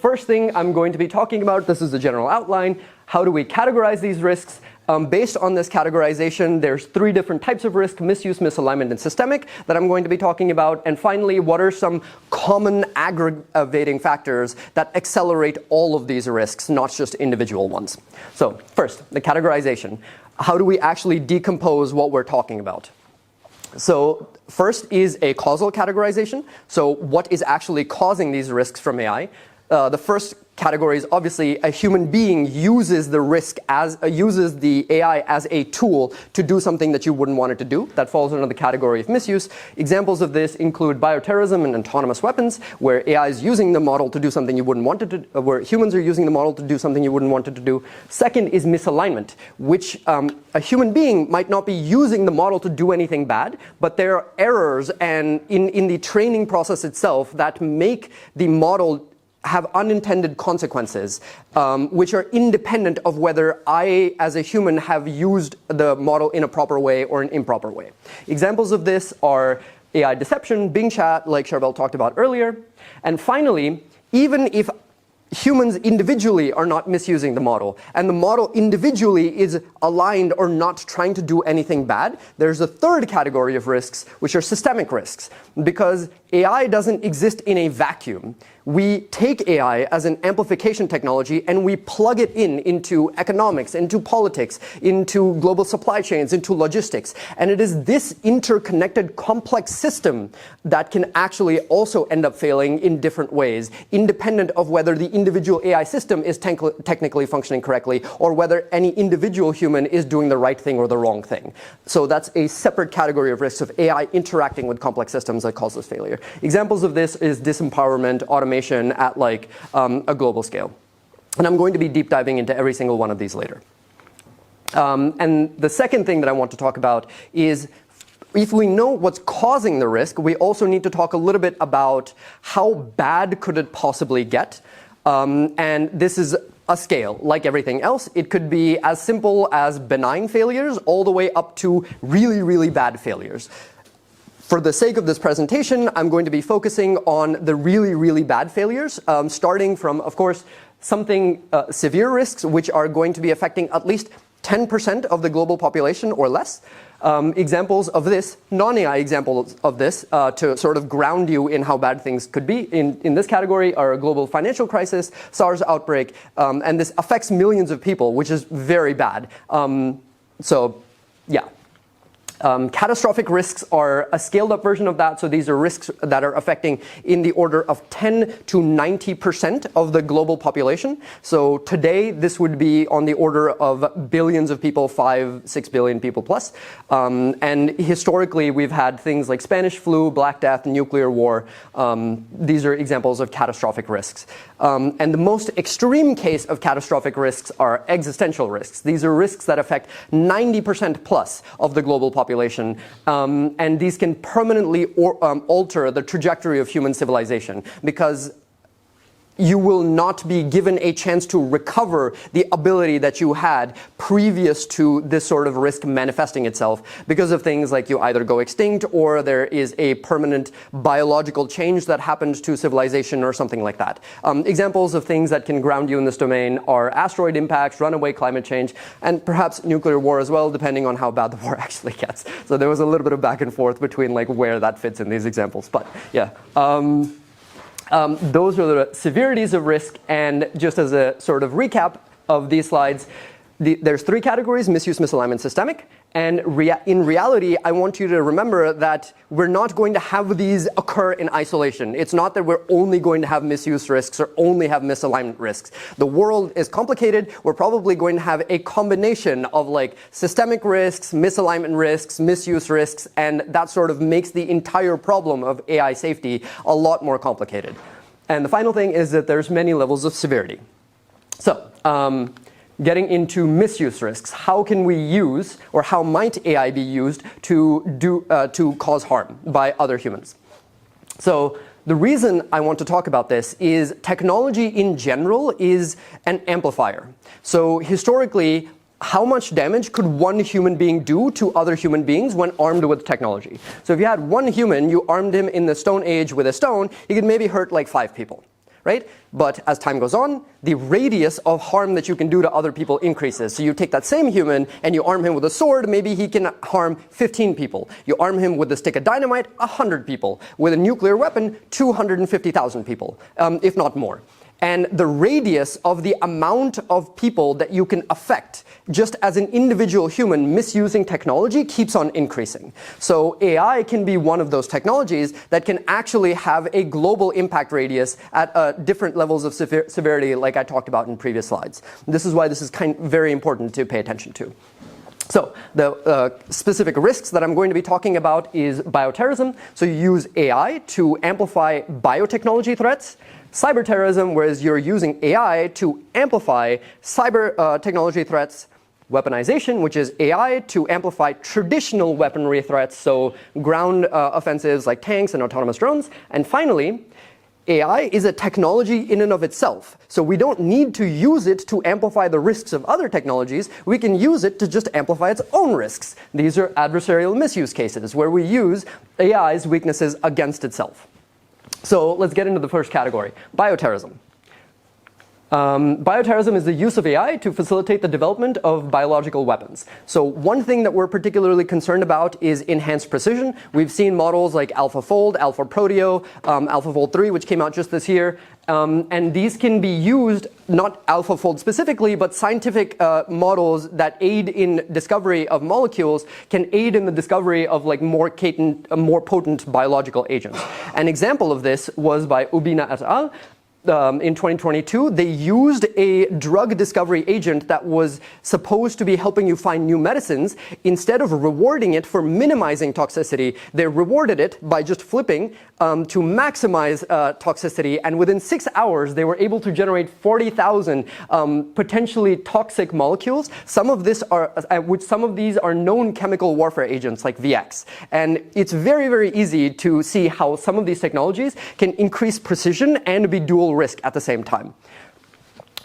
first thing I'm going to be talking about, this is the general outline. How do we categorize these risks? Based on this categorization, there's 3 different types of risk: misuse, misalignment, and systemic, that I'm going to be talking about. And finally, what are some common aggravating factors that accelerate all of these risks, not just individual ones? So first, the categorization. How do we actually decompose what we're talking about? So first is a causal categorization. So what is actually causing these risks from AI? The first category is obviously a human being uses the uses the AI as a tool to do something that you wouldn't want it to do. That falls under the category of misuse. Examples of this include bioterrorism and autonomous weapons, where AI is using the model to do something you wouldn't want it to, where humans are using the model to do something you wouldn't want it to do. Second is misalignment, which a human being might not be using the model to do anything bad, but there are errors and in the training process itself that make the model have unintended consequences, which are independent of whether I, as a human, have used the model in a proper way or an improper way. Examples of this are AI deception, Bing chat, like Charbel talked about earlier. And finally, even if humans individually are not misusing the model, and the model individually is aligned or not trying to do anything bad, there's a third category of risks, which are systemic risks. Because AI doesn't exist in a vacuum. We take AI as an amplification technology and we plug it into economics, into politics, into global supply chains, into logistics. And it is this interconnected complex system that can actually also end up failing in different ways, independent of whether the individual AI system is technically functioning correctly or whether any individual human is doing the right thing or the wrong thing. So that's a separate category of risks of AI interacting with complex systems that causes failure. Examples of this is disempowerment, automation at like a global scale. And I'm going to be deep diving into every single one of these later. And the second thing that I want to talk about is, if we know what's causing the risk, we also need to talk a little bit about how bad could it possibly get. And this is a scale. Like everything else, it could be as simple as benign failures all the way up to really, really bad failures. For the sake of this presentation, I'm going to be focusing on the really, really bad failures, starting from, of course, something severe risks, which are going to be affecting at least 10% of the global population or less. Examples of this, non-AI examples of this, to sort of ground you in how bad things could be in this category, are a global financial crisis, SARS outbreak, and this affects millions of people, which is very bad. So, yeah. Catastrophic risks are a scaled up version of that. So these are risks that are affecting in the order of 10 to 90% of the global population. So today, this would be on the order of billions of people, 5-6 billion people plus. And historically, we've had things like Spanish flu, Black Death, nuclear war. These are examples of catastrophic risks. And the most extreme case of catastrophic risks are existential risks. These are risks that affect 90% plus of the global population. And these can permanently alter the trajectory of human civilization, because you will not be given a chance to recover the ability that you had previous to this sort of risk manifesting itself, because of things like you either go extinct or there is a permanent biological change that happens to civilization or something like that. Examples of things that can ground you in this domain are asteroid impacts, runaway climate change, and perhaps nuclear war as well, depending on how bad the war actually gets. So there was a little bit of back and forth between like where that fits in these examples, but yeah. Those are the severities of risk, and just as a sort of recap of these slides, there's 3 categories: misuse, misalignment, systemic. And in reality, I want you to remember that we're not going to have these occur in isolation. It's not that we're only going to have misuse risks or only have misalignment risks. The world is complicated. We're probably going to have a combination of like systemic risks, misalignment risks, misuse risks, and that sort of makes the entire problem of AI safety a lot more complicated. And the final thing is that there's many levels of severity. So, getting into misuse risks, how can we use, or how might AI be used to cause harm by other humans? So the reason I want to talk about this is technology in general is an amplifier. So historically, how much damage could one human being do to other human beings when armed with technology? So if you had one human, you armed him in the Stone Age with a stone, he could maybe hurt like 5 people. right? But as time goes on, the radius of harm that you can do to other people increases. So you take that same human and you arm him with a sword, maybe he can harm 15 people. You arm him with a stick of dynamite, 100 people. With a nuclear weapon, 250,000 people, if not more. And the radius of the amount of people that you can affect just as an individual human misusing technology keeps on increasing. So AI can be one of those technologies that can actually have a global impact radius at different levels of severity, like I talked about in previous slides. This is why this is very important to pay attention to. So the specific risks that I'm going to be talking about is bioterrorism. So you use AI to amplify biotechnology threats. Cyber terrorism, whereas you're using AI to amplify cyber technology threats. Weaponization, which is AI to amplify traditional weaponry threats, so ground offensives like tanks and autonomous drones. And finally, AI is a technology in and of itself. So we don't need to use it to amplify the risks of other technologies. We can use it to just amplify its own risks. These are adversarial misuse cases, where we use AI's weaknesses against itself. So let's get into the first category, bioterrorism. Bioterrorism is the use of AI to facilitate the development of biological weapons. So one thing that we're particularly concerned about is enhanced precision. We've seen models like AlphaFold, AlphaProteo, AlphaFold 3, which came out just this year. And these can be used, not AlphaFold specifically, but scientific models that aid in discovery of molecules can aid in the discovery of like more potent biological agents. An example of this was by Ubina et al. In 2022, they used a drug discovery agent that was supposed to be helping you find new medicines. Instead of rewarding it for minimizing toxicity, they rewarded it by just flipping to maximize toxicity. And within 6 hours, they were able to generate 40,000 potentially toxic molecules. Some of these are known chemical warfare agents like VX. And it's very, very easy to see how some of these technologies can increase precision and be dual risk at the same time.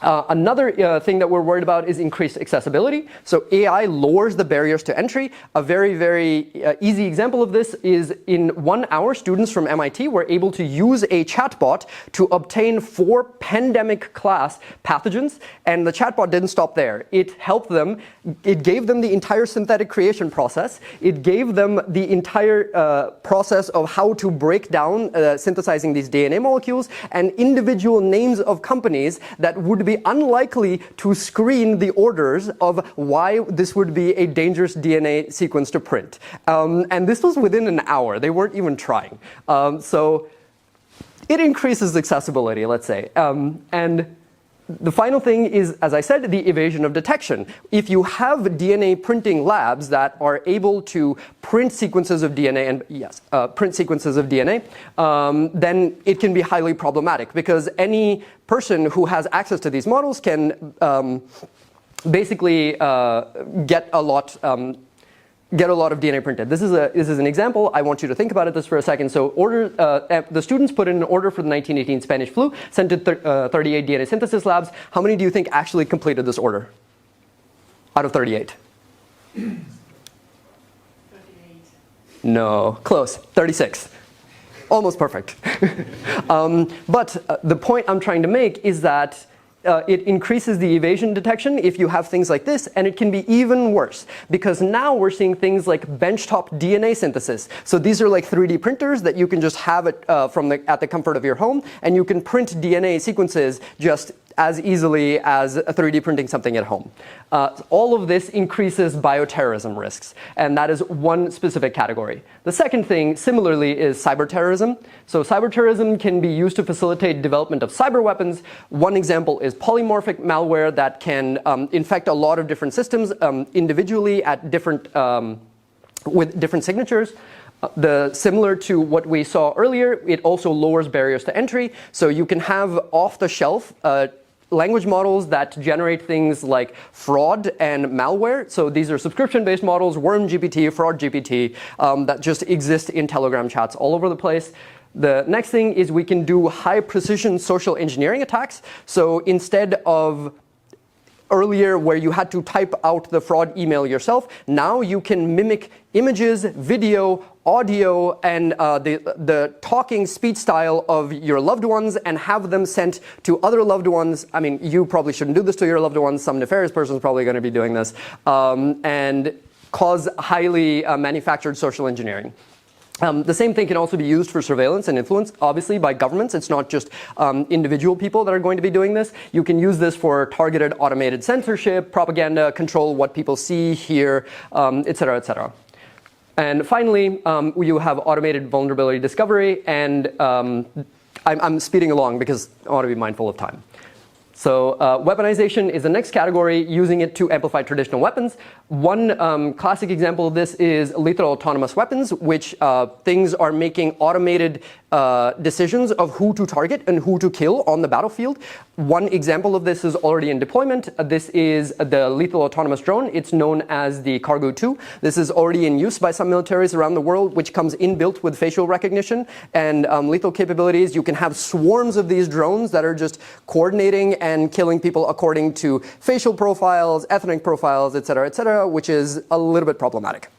Another thing that we're worried about is increased accessibility. So AI lowers the barriers to entry. A very, very easy example of this is in 1 hour, students from MIT were able to use a chatbot to obtain 4 pandemic class pathogens. And the chatbot didn't stop there. It helped them. It gave them the entire synthetic creation process. It gave them the entire process of how to break down synthesizing these DNA molecules and individual names of companies that would be unlikely to screen the orders of why this would be a dangerous DNA sequence to print. And this was within an hour. They weren't even trying. So it increases accessibility, let's say. And the final thing is, as I said, the evasion of detection. If you have DNA printing labs that are able to print sequences of DNA, then it can be highly problematic because any person who has access to these models can basically get a lot of DNA printed. This is an example. I want you to think about this for a second. So the students put in an order for the 1918 Spanish flu, sent it to 38 DNA synthesis labs. How many do you think actually completed this order out of 38? 38. No, close, 36. Almost perfect. But the point I'm trying to make is that it increases the evasion detection if you have things like this, and it can be even worse because now we're seeing things like benchtop DNA synthesis. So these are like 3D printers that you can just have at the comfort of your home, and you can print DNA sequences just as easily as 3D printing something at home. All of this increases bioterrorism risks, and that is one specific category. The second thing, similarly, is cyber terrorism. So cyber terrorism can be used to facilitate development of cyber weapons. One example is polymorphic malware that can infect a lot of different systems individually at with different signatures. Similar to what we saw earlier, it also lowers barriers to entry. So you can have off-the-shelf language models that generate things like fraud and malware. So these are subscription-based models, Worm GPT, Fraud GPT, that just exist in Telegram chats all over the place. The next thing is we can do high-precision social engineering attacks. So instead of earlier where you had to type out the fraud email yourself, now you can mimic images, video, audio, and the talking speech style of your loved ones and have them sent to other loved ones. I mean, you probably shouldn't do this to your loved ones. Some nefarious person is probably going to be doing this. And cause highly manufactured social engineering. The same thing can also be used for surveillance and influence, obviously, by governments. It's not just individual people that are going to be doing this. You can use this for targeted automated censorship, propaganda, control what people see, hear, et cetera, et cetera. And finally, you have automated vulnerability discovery. And I'm speeding along because I want to be mindful of time. So weaponization is the next category, using it to amplify traditional weapons. One classic example of this is lethal autonomous weapons, which things are making automated decisions of who to target and who to kill on the battlefield. One example of this is already in deployment. This is the lethal autonomous drone. It's known as the Cargo 2. This is already in use by some militaries around the world, which comes inbuilt with facial recognition and lethal capabilities. You can have swarms of these drones that are just coordinating and killing people according to facial profiles, ethnic profiles, et cetera, which is a little bit problematic.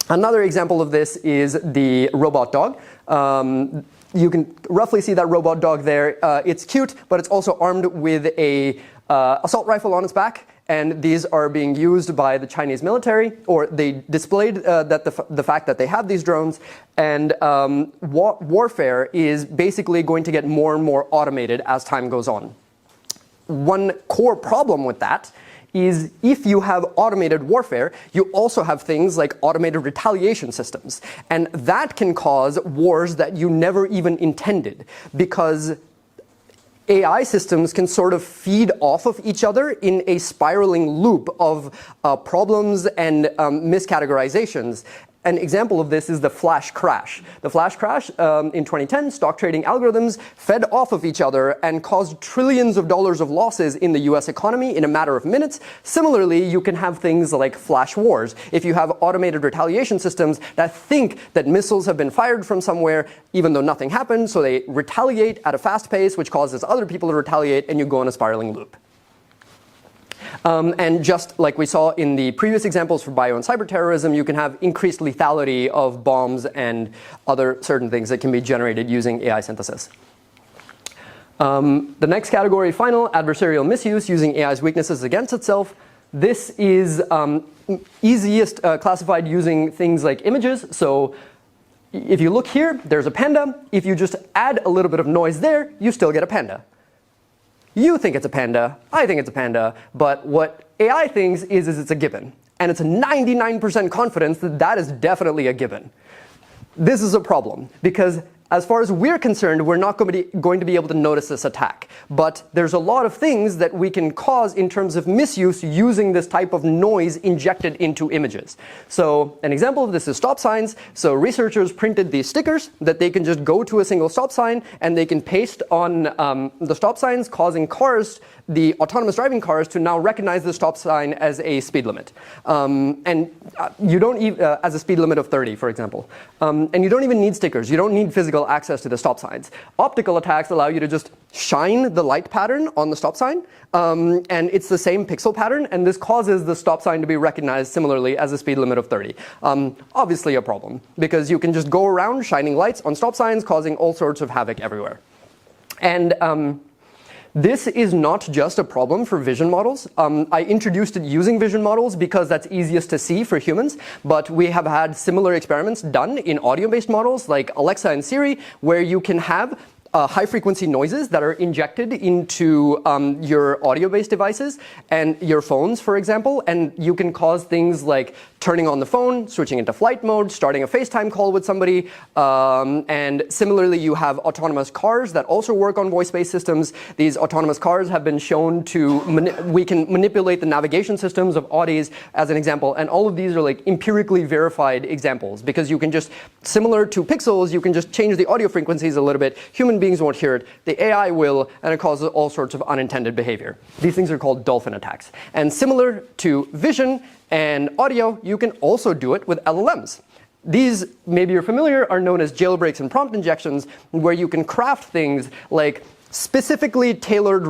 Another example of this is the robot dog. You can roughly see that robot dog there. It's cute, but it's also armed with a assault rifle on its back. And these are being used by the Chinese military, or they displayed that the fact that they have these drones. And warfare is basically going to get more and more automated as time goes on. One core problem with that is if you have automated warfare, you also have things like automated retaliation systems. And that can cause wars that you never even intended, because AI systems can sort of feed off of each other in a spiraling loop of problems and miscategorizations. An example of this is the flash crash. The flash crash in 2010, stock trading algorithms fed off of each other and caused trillions of dollars of losses in the US economy in a matter of minutes. Similarly, you can have things like flash wars. If you have automated retaliation systems that think that missiles have been fired from somewhere, even though nothing happened, so they retaliate at a fast pace, which causes other people to retaliate, and you go in a spiraling loop. And just like we saw in the previous examples for bio and cyber terrorism, you can have increased lethality of bombs and other certain things that can be generated using AI synthesis. The next category, final, adversarial misuse, using AI's weaknesses against itself. This is easiest classified using things like images. So if you look here, there's a panda. If you just add a little bit of noise there, you still get a panda. You think it's a panda, I think it's a panda, but what AI thinks is it's a gibbon. And it's a 99% confidence that that is definitely a gibbon. This is a problem, because as far as we're concerned, we're not going to be able to notice this attack. But there's a lot of things that we can cause in terms of misuse using this type of noise injected into images. So an example of this is stop signs. So researchers printed these stickers that they can just go to a single stop sign and they can paste on the stop signs, causing cars, the autonomous driving cars, to now recognize the stop sign as a speed limit. And you don't even, as a speed limit of 30, for example. And you don't even need stickers. You don't need physical access to the stop signs. Optical attacks allow you to just shine the light pattern on the stop sign, and it's the same pixel pattern, and this causes the stop sign to be recognized similarly as a speed limit of 30. Obviously a problem, because you can just go around shining lights on stop signs, causing all sorts of havoc everywhere. And this is not just a problem for vision models. I introduced it using vision models because that's easiest to see for humans, but we have had similar experiments done in audio-based models like Alexa and Siri, where you can have high-frequency noises that are injected into your audio-based devices and your phones, for example, and you can cause things like turning on the phone, switching into flight mode, starting a FaceTime call with somebody, and similarly you have autonomous cars that also work on voice-based systems. These autonomous cars have been shown to, we can manipulate the navigation systems of Audis as an example, and all of these are like empirically verified examples, because you can just, similar to pixels, you can just change the audio frequencies a little bit. Human beings won't hear it, the AI will, and it causes all sorts of unintended behavior. These things are called dolphin attacks. And similar to vision and audio, you can also do it with LLMs. These, maybe you're familiar, are known as jailbreaks and prompt injections, where you can craft things like specifically tailored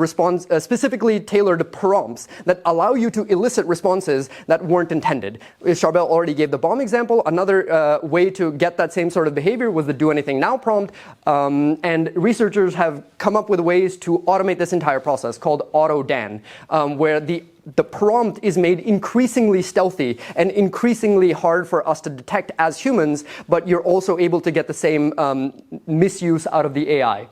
prompts that allow you to elicit responses that weren't intended. Charbel already gave the bomb example. Another way to get that same sort of behavior was the do anything now prompt. And researchers have come up with ways to automate this entire process called AutoDan, where the prompt is made increasingly stealthy and increasingly hard for us to detect as humans, but you're also able to get the same misuse out of the AI.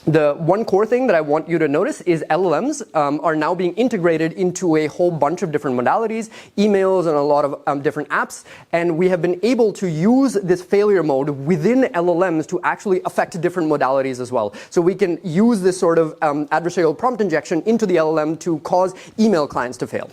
The one core thing that I want you to notice is LLMs are now being integrated into a whole bunch of different modalities, emails and a lot of different apps. And we have been able to use this failure mode within LLMs to actually affect different modalities as well. So we can use this sort of adversarial prompt injection into the LLM to cause email clients to fail.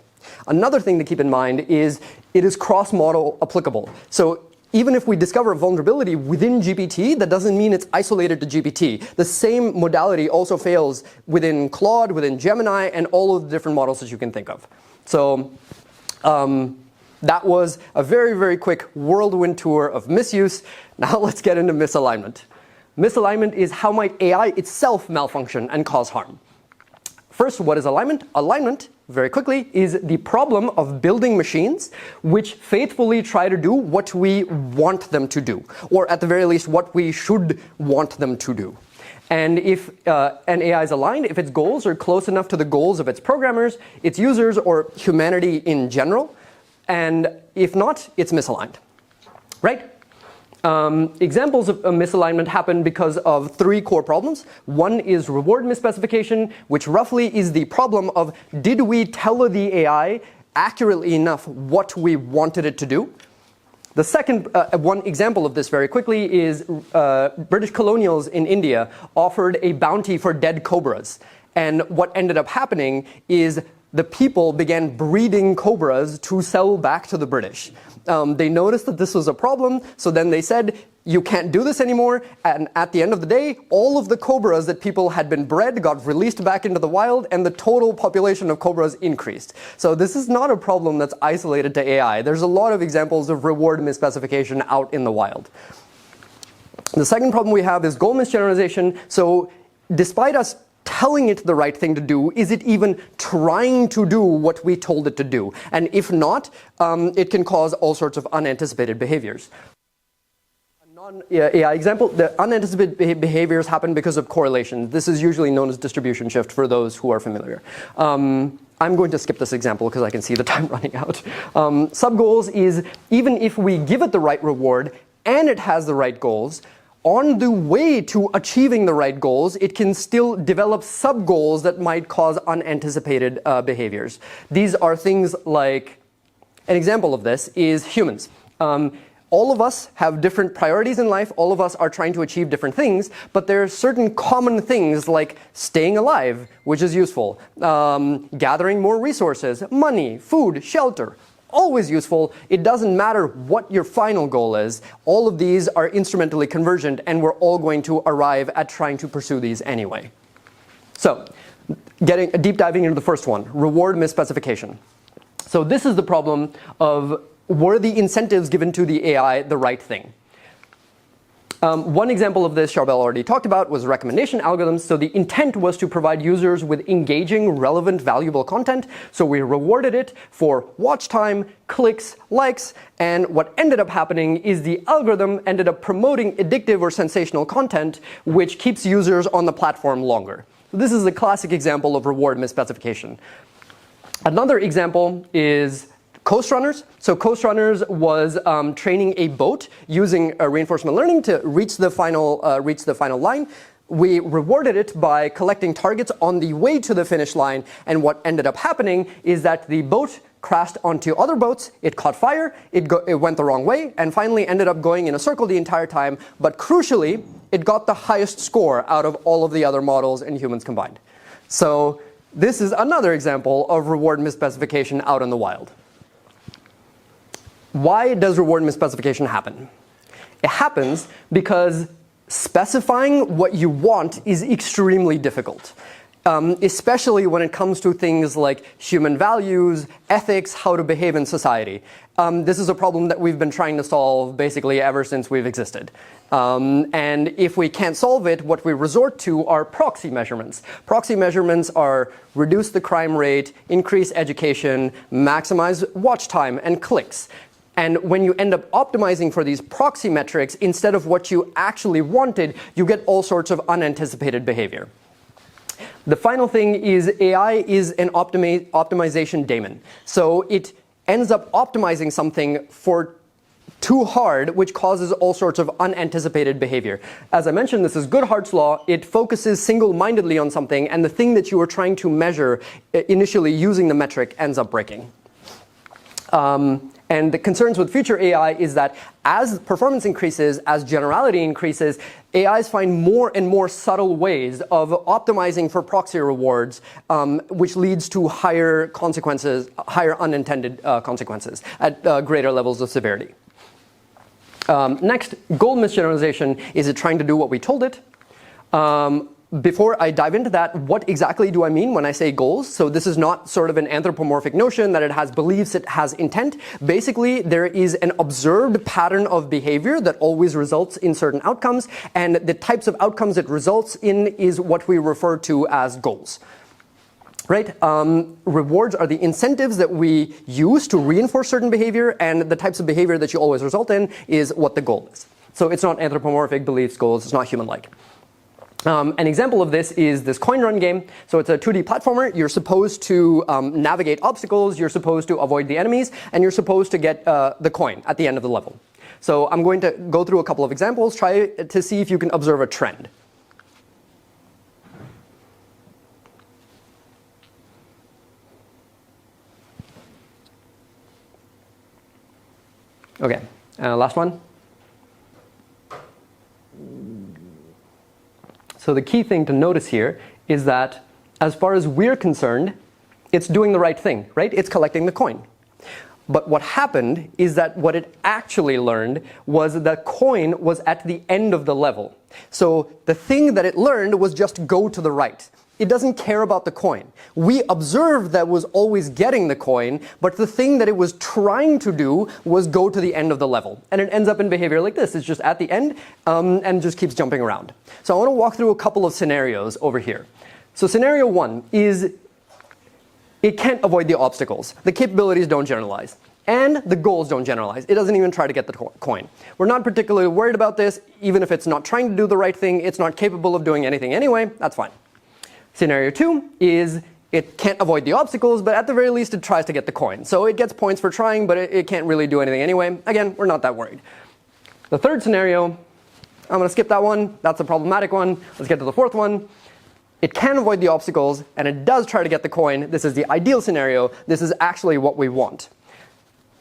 Another thing to keep in mind is it is cross-model applicable. So even if we discover a vulnerability within GPT, that doesn't mean it's isolated to GPT. The same modality also fails within Claude, within Gemini, and all of the different models that you can think of. So that was a very, very quick whirlwind tour of misuse. Now let's get into misalignment. Misalignment is how might AI itself malfunction and cause harm. First, what is alignment? Alignment, very quickly, is the problem of building machines which faithfully try to do what we want them to do, or at the very least, what we should want them to do. And if an AI is aligned, if its goals are close enough to the goals of its programmers, its users, or humanity in general, and if not, it's misaligned, right? Examples of misalignment happen because of three core problems. One is reward misspecification, which roughly is the problem of did we tell the AI accurately enough what we wanted it to do? The second one example of this very quickly is British colonials in India offered a bounty for dead cobras. And what ended up happening is the people began breeding cobras to sell back to the British. They noticed that this was a problem, so then they said, you can't do this anymore, and at the end of the day, all of the cobras that people had been bred got released back into the wild, and the total population of cobras increased. So this is not a problem that's isolated to AI. There's a lot of examples of reward misspecification out in the wild. The second problem we have is goal misgeneralization. So despite us telling it the right thing to do, is it even trying to do what we told it to do? And if not, it can cause all sorts of unanticipated behaviors. A non-AI example, the unanticipated behaviors happen because of correlation. This is usually known as distribution shift for those who are familiar. I'm going to skip this example because I can see the time running out. Sub-goals is even if we give it the right reward and it has the right goals, on the way to achieving the right goals, it can still develop sub-goals that might cause unanticipated behaviors. These are things like, an example of this is humans. All of us have different priorities in life. All of us are trying to achieve different things, but there are certain common things like staying alive, which is useful, gathering more resources, money, food, shelter. Always useful. It doesn't matter what your final goal is. All of these are instrumentally convergent, and we're all going to arrive at trying to pursue these anyway. So, deep diving into the first one, reward misspecification. So this is the problem of were the incentives given to the AI the right thing? One example of this Charbel already talked about was recommendation algorithms. So the intent was to provide users with engaging, relevant, valuable content. So we rewarded it for watch time, clicks, likes, and what ended up happening is the algorithm ended up promoting addictive or sensational content, which keeps users on the platform longer. So this is a classic example of reward misspecification. Another example is Coast Runners. So Coast Runners was training a boat using reinforcement learning to reach the final line. We rewarded it by collecting targets on the way to the finish line, and what ended up happening is that the boat crashed onto other boats, it caught fire, it went the wrong way, and finally ended up going in a circle the entire time, but crucially, it got the highest score out of all of the other models and humans combined. So this is another example of reward misspecification out in the wild. Why does reward misspecification happen? It happens because specifying what you want is extremely difficult. especially when it comes to things like human values, ethics, how to behave in society. This is a problem that we've been trying to solve basically ever since we've existed. And if we can't solve it, what we resort to are proxy measurements. Proxy measurements are reduce the crime rate, increase education, maximize watch time and clicks. And when you end up optimizing for these proxy metrics, instead of what you actually wanted, you get all sorts of unanticipated behavior. The final thing is AI is an optimization daemon. So it ends up optimizing something for too hard, which causes all sorts of unanticipated behavior. As I mentioned, this is Goodhart's law. It focuses single-mindedly on something, and the thing that you were trying to measure initially using the metric ends up breaking. And the concerns with future AI is that as performance increases, as generality increases, AIs find more and more subtle ways of optimizing for proxy rewards, which leads to higher consequences, higher unintended consequences at greater levels of severity. Next, goal misgeneralization. Is it trying to do what we told it? Before I dive into that, what exactly do I mean when I say goals? So this is not sort of an anthropomorphic notion that it has beliefs, it has intent. Basically, there is an observed pattern of behavior that always results in certain outcomes, and the types of outcomes it results in is what we refer to as goals. Right? Rewards are the incentives that we use to reinforce certain behavior, and the types of behavior that you always result in is what the goal is. So it's not anthropomorphic beliefs, goals, it's not human-like. An example of this is this coin run game. So it's a 2D platformer. You're supposed to navigate obstacles, you're supposed to avoid the enemies, and you're supposed to get the coin at the end of the level. So I'm going to go through a couple of examples, try to see if you can observe a trend. Okay, last one. So the key thing to notice here is that as far as we're concerned, it's doing the right thing, right? It's collecting the coin. But what happened is that what it actually learned was the coin was at the end of the level. So the thing that it learned was just go to the right. It doesn't care about the coin. We observed that it was always getting the coin, but the thing that it was trying to do was go to the end of the level. And it ends up in behavior like this. It's just at the end and just keeps jumping around. So I want to walk through a couple of scenarios over here. So scenario one is it can't avoid the obstacles. The capabilities don't generalize. And the goals don't generalize. It doesn't even try to get the coin. We're not particularly worried about this. Even if it's not trying to do the right thing, it's not capable of doing anything anyway. That's fine. Scenario two is it can't avoid the obstacles, but at the very least it tries to get the coin. So it gets points for trying, but it can't really do anything anyway. Again, we're not that worried. The third scenario, I'm going to skip that one. That's a problematic one. Let's get to the fourth one. It can avoid the obstacles, and it does try to get the coin. This is the ideal scenario. This is actually what we want.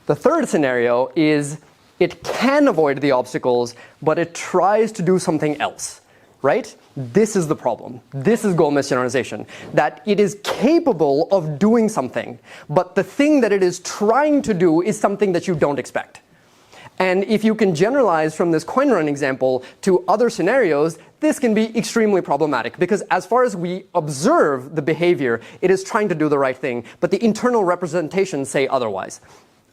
The third scenario is it can avoid the obstacles, but it tries to do something else. Right? This is the problem. This is goal misgeneralization. That it is capable of doing something, but the thing that it is trying to do is something that you don't expect. And if you can generalize from this coin run example to other scenarios, this can be extremely problematic because as far as we observe the behavior, it is trying to do the right thing, but the internal representations say otherwise.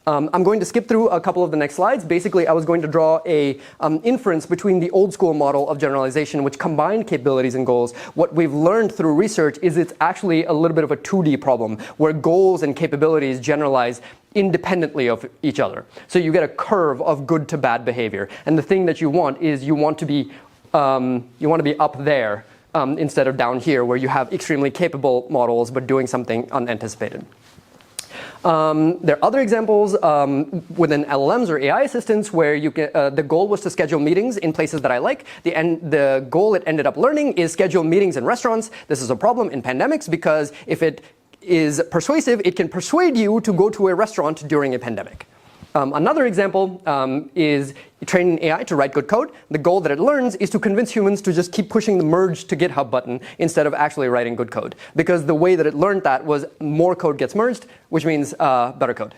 I'm going to skip through a couple of the next slides. Basically, I was going to draw a inference between the old school model of generalization, which combined capabilities and goals. What we've learned through research is it's actually a little bit of a 2D problem, where goals and capabilities generalize independently of each other. So you get a curve of good to bad behavior. And the thing that you want is you want to be up there instead of down here, where you have extremely capable models but doing something unanticipated. There are other examples within LLMs or AI assistants where you can, the goal was to schedule meetings in places that I like. The goal it ended up learning is schedule meetings in restaurants. This is a problem in pandemics because if it is persuasive, it can persuade you to go to a restaurant during a pandemic. Another example is training AI to write good code. The goal that it learns is to convince humans to just keep pushing the merge to GitHub button instead of actually writing good code. Because the way that it learned that was more code gets merged, which means better code.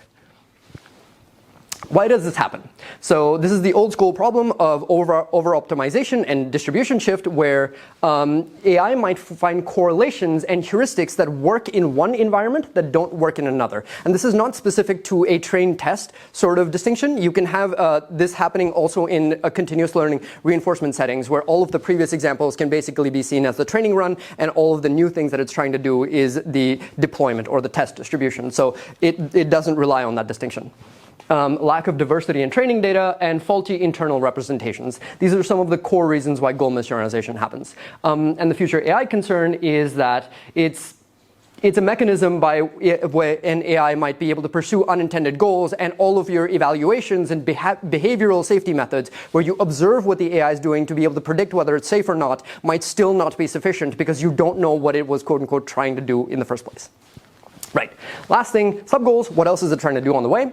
Why does this happen? So this is the old school problem of over-optimization and distribution shift, where AI might find correlations and heuristics that work in one environment that don't work in another. And this is not specific to a trained test sort of distinction. You can have this happening also in a continuous learning reinforcement settings, where all of the previous examples can basically be seen as the training run, and all of the new things that it's trying to do is the deployment or the test distribution. So it doesn't rely on that distinction. Lack of diversity in training data, and faulty internal representations. These are some of the core reasons why goal misgeneralization happens. And the future AI concern is that it's a mechanism where an AI might be able to pursue unintended goals, and all of your evaluations and behavioral safety methods where you observe what the AI is doing to be able to predict whether it's safe or not might still not be sufficient because you don't know what it was quote unquote trying to do in the first place. Right. Last thing, sub-goals. What else is it trying to do on the way?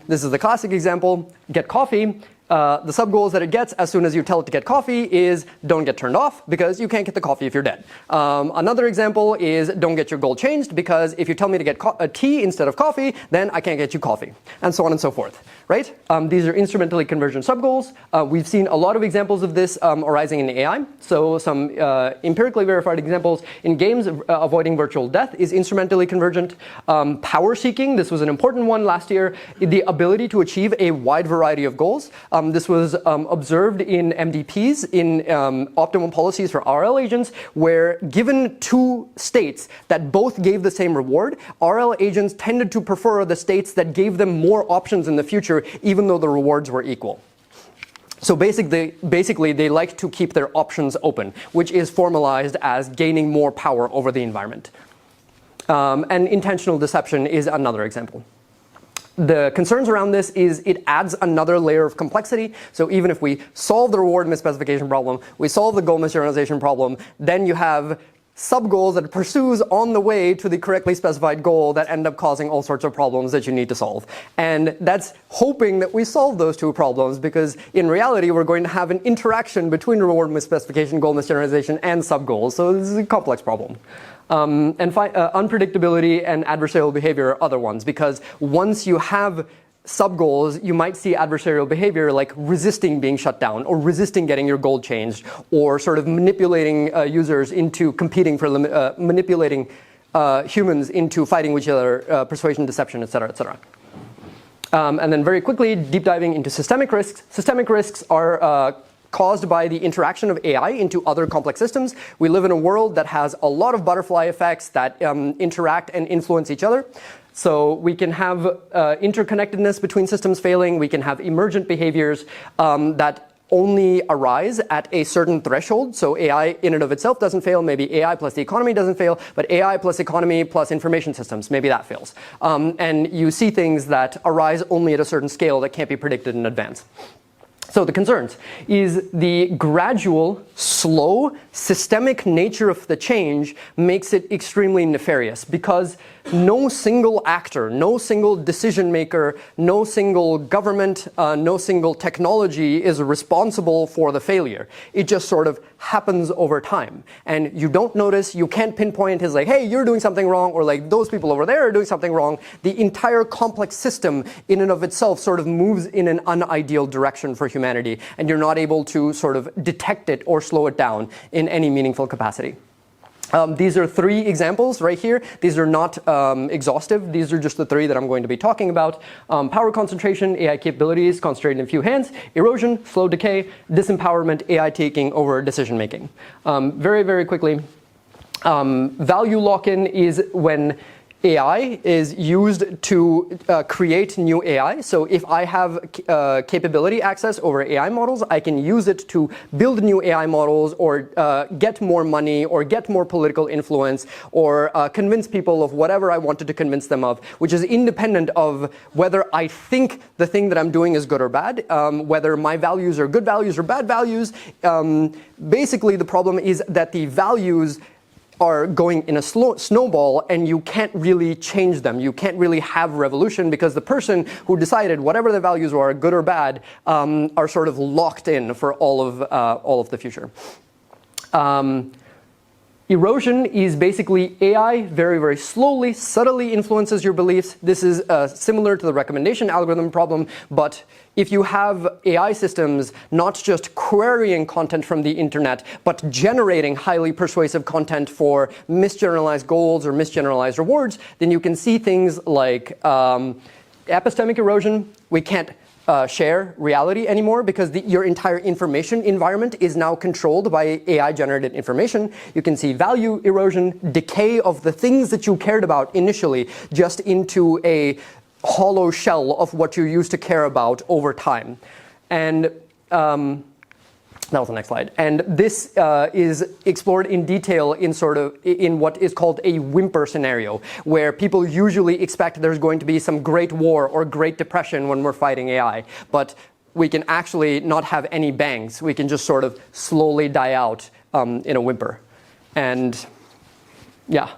This is the classic example, get coffee. The sub-goals that it gets as soon as you tell it to get coffee is don't get turned off because you can't get the coffee if you're dead. Another example is don't get your goal changed because if you tell me to get a tea instead of coffee, then I can't get you coffee, and so on and so forth. Right? These are instrumentally convergent sub-goals. We've seen a lot of examples of this arising in AI. So some empirically verified examples in games, avoiding virtual death is instrumentally convergent. Power seeking, this was an important one last year. The ability to achieve a wide variety of goals. This was observed in MDPs, in optimum policies for RL agents, where given two states that both gave the same reward, RL agents tended to prefer the states that gave them more options in the future, even though the rewards were equal. So basically, they like to keep their options open, which is formalized as gaining more power over the environment. And intentional deception is another example. The concerns around this is it adds another layer of complexity. So even if we solve the reward misspecification problem, we solve the goal misgeneralization problem, then you have sub-goals that it pursues on the way to the correctly specified goal that end up causing all sorts of problems that you need to solve. And that's hoping that we solve those two problems, because in reality, we're going to have an interaction between reward misspecification, goal misgeneralization, and sub-goals. So this is a complex problem. Unpredictability and adversarial behavior are other ones, because once you have sub-goals, you might see adversarial behavior like resisting being shut down, or resisting getting your goal changed, or sort of manipulating users into competing for manipulating humans into fighting with each other, persuasion, deception, etc., etc. And then very quickly, deep diving into systemic risks. Systemic risks are caused by the interaction of AI into other complex systems. We live in a world that has a lot of butterfly effects that interact and influence each other. So we can have interconnectedness between systems failing. We can have emergent behaviors that only arise at a certain threshold. So AI in and of itself doesn't fail. Maybe AI plus the economy doesn't fail, but AI plus economy plus information systems, maybe that fails. And you see things that arise only at a certain scale that can't be predicted in advance. So the concerns is the gradual, slow, systemic nature of the change makes it extremely nefarious, because no single actor, no single decision maker, no single government, no single technology is responsible for the failure. It just sort of happens over time. And you don't notice, you can't pinpoint as like, hey, you're doing something wrong, or like those people over there are doing something wrong. The entire complex system in and of itself sort of moves in an unideal direction for humanity, and you're not able to sort of detect it or slow it down in any meaningful capacity. These are 3 examples right here. These are not exhaustive. These are just the 3 that I'm going to be talking about. Power concentration, AI capabilities concentrated in a few hands. Erosion, slow decay. Disempowerment, AI taking over decision making. Very, very quickly. Value lock-in is when AI is used to create new AI. So if I have capability access over AI models, I can use it to build new AI models, or get more money, or get more political influence, or convince people of whatever I wanted to convince them of, which is independent of whether I think the thing that I'm doing is good or bad, whether my values are good values or bad values. Basically, the problem is that the values are going in a snowball, and you can't really change them. You can't really have revolution, because the person who decided whatever the values are, good or bad, are sort of locked in for all of the future. Erosion is basically AI very, very slowly, subtly influences your beliefs. This is similar to the recommendation algorithm problem, but if you have AI systems not just querying content from the internet, but generating highly persuasive content for misgeneralized goals or misgeneralized rewards, then you can see things like epistemic erosion. We can't share reality anymore because your entire information environment is now controlled by AI-generated information. You can see value erosion, decay of the things that you cared about initially just into a hollow shell of what you used to care about over time. And that was the next slide. And this is explored in detail in what is called a whimper scenario, where people usually expect there's going to be some great war or great depression when we're fighting AI. But we can actually not have any bangs. We can just sort of slowly die out in a whimper. And yeah.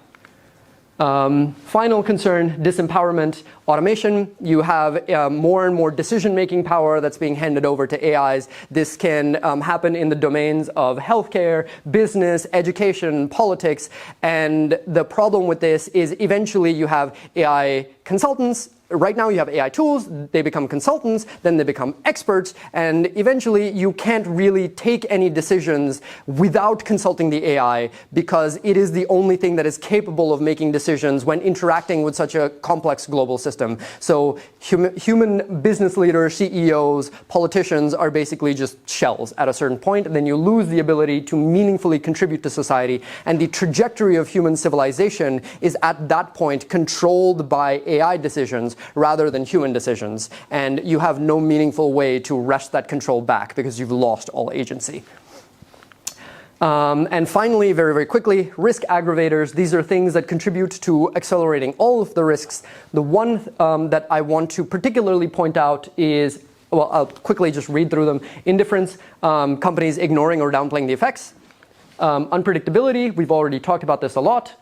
Final concern, disempowerment, automation. You have more and more decision-making power that's being handed over to AIs. This can happen in the domains of healthcare, business, education, politics. And the problem with this is eventually you have AI consultants. Right now you have AI tools, they become consultants, then they become experts, and eventually you can't really take any decisions without consulting the AI because it is the only thing that is capable of making decisions when interacting with such a complex global system. So human business leaders, CEOs, politicians are basically just shells at a certain point, and then you lose the ability to meaningfully contribute to society, and the trajectory of human civilization is at that point controlled by AI decisions rather than human decisions, and you have no meaningful way to wrest that control back because you've lost all agency. And finally, very, very quickly, risk aggravators. These are things that contribute to accelerating all of the risks. The one that I want to particularly point out is, well, I'll quickly just read through them. Indifference, companies ignoring or downplaying the effects. Unpredictability, we've already talked about this a lot.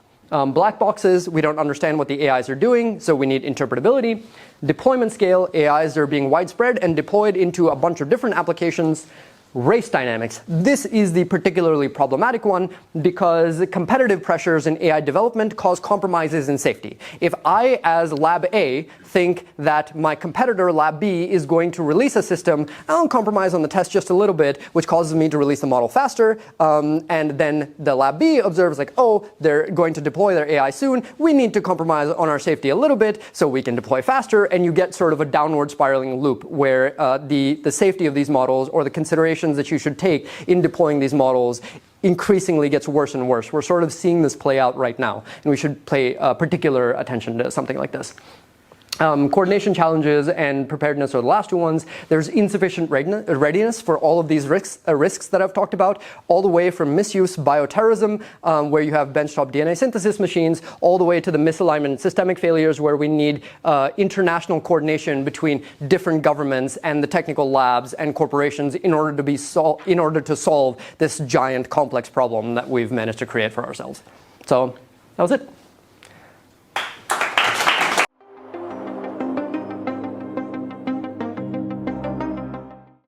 Black boxes, we don't understand what the AIs are doing, so we need interpretability. Deployment scale, AIs are being widespread and deployed into a bunch of different applications. Race dynamics. This is the particularly problematic one because competitive pressures in AI development cause compromises in safety. If I, as Lab A, think that my competitor, Lab B, is going to release a system, I'll compromise on the test just a little bit, which causes me to release the model faster. And then the Lab B observes like, oh, they're going to deploy their AI soon. We need to compromise on our safety a little bit so we can deploy faster. And you get sort of a downward spiraling loop where the safety of these models or the considerations that you should take in deploying these models increasingly gets worse and worse. We're sort of seeing this play out right now, and we should pay particular attention to something like this. Coordination challenges and preparedness are the last two ones. There's insufficient readiness for all of these risks that I've talked about, all the way from misuse, bioterrorism, where you have benchtop DNA synthesis machines, all the way to the misalignment systemic failures where we need international coordination between different governments and the technical labs and corporations in order to solve this giant complex problem that we've managed to create for ourselves. So that was it.